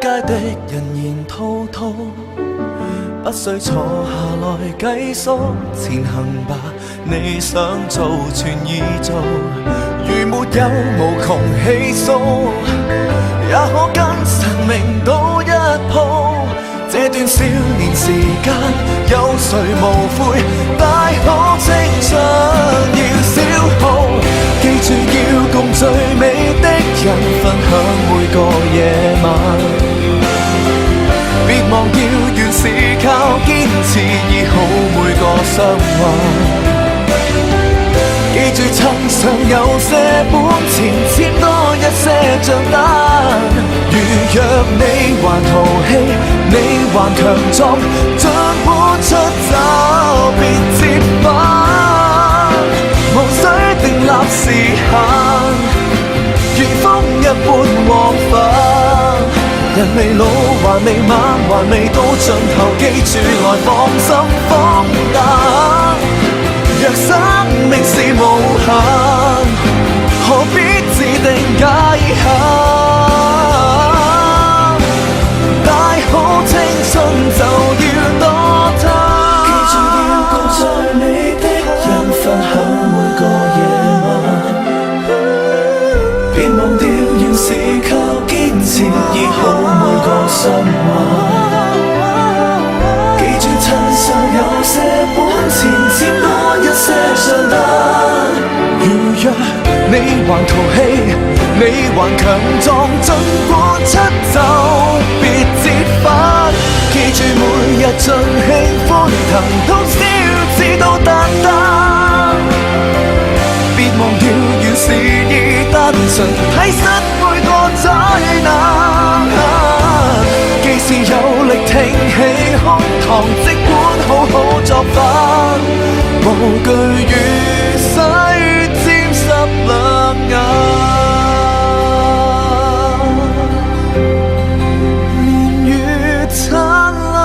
街的人言滔滔，不需坐下來計數，前行吧，你想做全已做，如沒有無窮氣數，也可跟神明賭一鋪。這段少年時間，有誰無悔？大可青春要消耗，記住要共最美的人分享每個夜晚。別忘掉原是靠堅持醫好每個傷患。記住趁尚有些本錢，簽多一些賬單。如若你還淘氣，你還強壯，盡管出走別折返，無需定立時限，如風一般往返。人未老還未晚還未到盡頭，記住來放心放膽。若生命是無限，何必自定界限？大好青春就要多貪，記住要共最美的人分享每個夜晚。別忘掉原是靠堅持醫好每個傷患。記住趁尚有些本錢，簽多一些賬單。如若你還淘氣，你還強壯，盡管出走別折返。記住每日盡興歡騰，通宵至到達旦。別忘掉原是已單純，睇失每個災難。既是有力挺起胸膛，即管好好作反，無懼雨水沾濕兩眼。年月燦爛，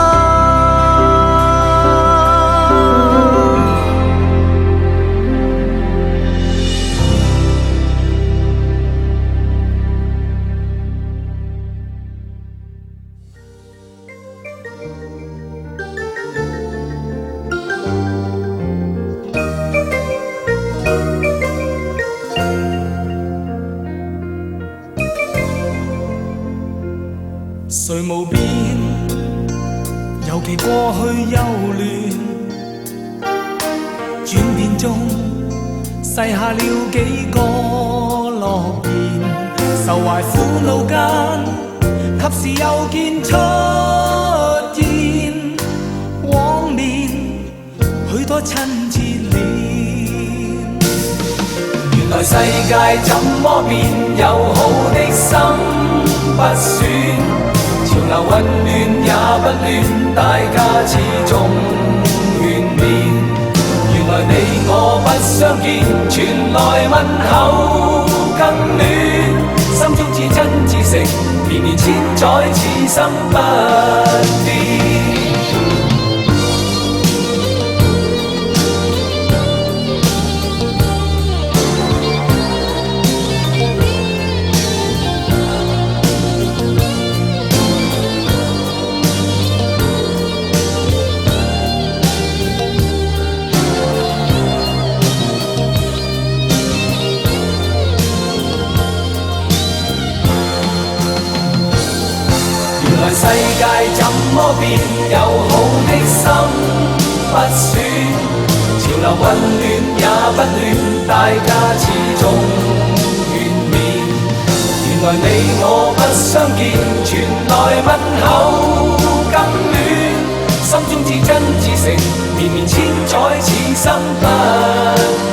誰無變，尤其過去幼嫩，轉變中細下了幾個諾言，愁懷苦惱間，及時又見出現，往年許多親切臉。原來世界怎麼變，友好的心不選。潮流混亂也不亂，大家始終勸勉。原來你我不相見，傳來問候更暖。心中至真至誠，綿綿千載此生不變。世界怎麼變，友好的心不選。潮流混亂也不亂，大家始終勸勉。原來你我不相見，傳來問候更暖。心中至真至誠，綿綿千載此生不變。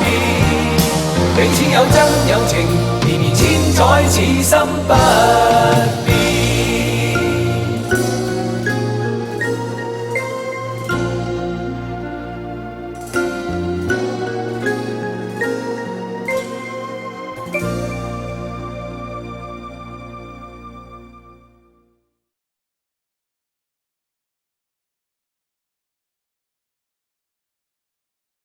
彼此有真有情，綿綿千載此生不變。